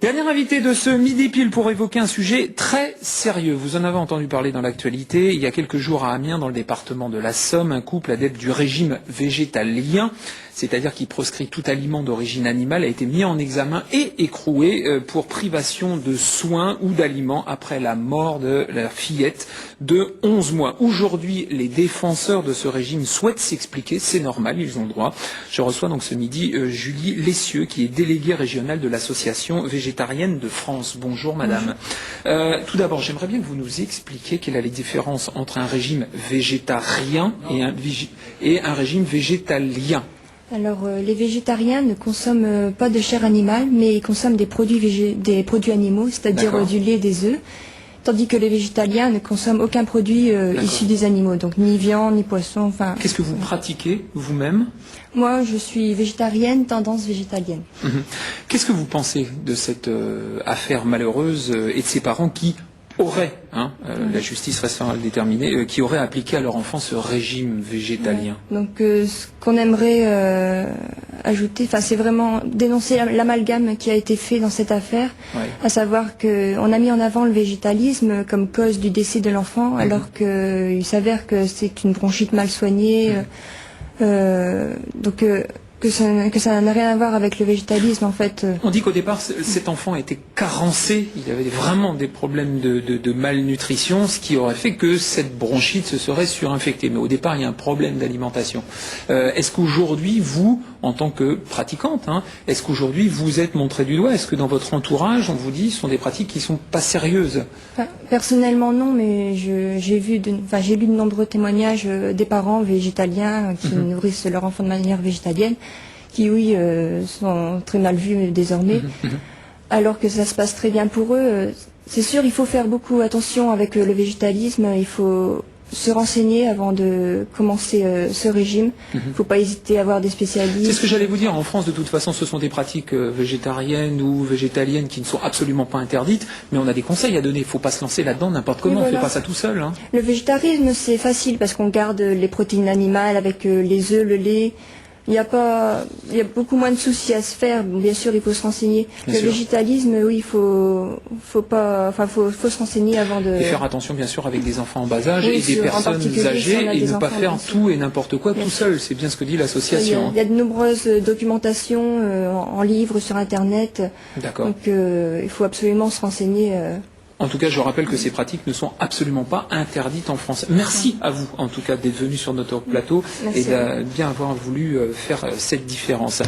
Dernier invité de ce Midi Pile pour évoquer un sujet très sérieux. Vous en avez entendu parler dans l'actualité. Il y a quelques jours à Amiens, dans le département de la Somme, un couple adepte du régime végétalien, c'est-à-dire qui proscrit tout aliment d'origine animale, a été mis en examen et écroué pour privation de soins ou d'aliments après la mort de leur fillette de 11 mois. Aujourd'hui, les défenseurs de ce régime souhaitent s'expliquer. C'est normal, ils ont le droit. Je reçois donc ce midi Julie Lessieux, qui est déléguée régionale de l'association végétarienne de France. Bonjour madame. Tout d'abord, j'aimerais bien que vous nous expliquiez quelle est la différence entre un régime végétarien et un régime végétalien. Alors, les végétariens ne consomment pas de chair animale, mais ils consomment des produits animaux, c'est-à-dire du lait, des œufs, tandis que les végétaliens ne consomment aucun produit issu des animaux, donc ni viande, ni poisson, enfin... Qu'est-ce que vous pratiquez vous-même? Moi, je suis végétarienne, tendance végétalienne. Qu'est-ce que vous pensez de cette affaire malheureuse et de ces parents qui auraient, la justice restera à le déterminer, qui auraient appliqué à leur enfant ce régime végétalien? Donc, ce qu'on aimerait ajouter, c'est vraiment dénoncer l'amalgame qui a été fait dans cette affaire, à savoir qu'on a mis en avant le végétalisme comme cause du décès de l'enfant, alors qu'il s'avère que c'est une bronchite mal soignée, que ça n'a rien à voir avec le végétalisme en fait. On dit qu'au départ, cet enfant était carencé, il avait vraiment des problèmes de malnutrition, ce qui aurait fait que cette bronchite se serait surinfectée. Mais au départ, il y a un problème d'alimentation. Est-ce qu'aujourd'hui, vous, en tant que pratiquante, est-ce qu'aujourd'hui vous êtes montré du doigt? Est-ce que dans votre entourage, on vous dit, ce sont des pratiques qui ne sont pas sérieuses? Personnellement non, mais j'ai lu de nombreux témoignages des parents végétaliens qui nourrissent leur enfant de manière végétalienne, qui sont très mal vus désormais, alors que ça se passe très bien pour eux. C'est sûr, il faut faire beaucoup attention avec le végétalisme, il faut se renseigner avant de commencer ce régime. Il ne faut pas hésiter à voir des spécialistes. C'est ce que j'allais vous dire. En France, de toute façon, ce sont des pratiques végétariennes ou végétaliennes qui ne sont absolument pas interdites, mais on a des conseils à donner. Il ne faut pas se lancer là-dedans n'importe comment. On ne fait pas ça tout seul. Le végétarisme, c'est facile parce qu'on garde les protéines animales avec les œufs, le lait. Il y a beaucoup moins de soucis à se faire. Bien sûr, il faut se renseigner. Le végétalisme, oui, il faut se renseigner avant de... Et faire attention, bien sûr, avec des enfants en bas âge et des personnes âgées, et ne pas faire tout et n'importe quoi tout seul. C'est bien ce que dit l'association. Il y a de nombreuses documentations en livres, sur Internet. D'accord. Donc, il faut absolument se renseigner. En tout cas, je rappelle que ces pratiques ne sont absolument pas interdites en France. Merci à vous, en tout cas, d'être venu sur notre plateau et de bien avoir voulu faire cette différence.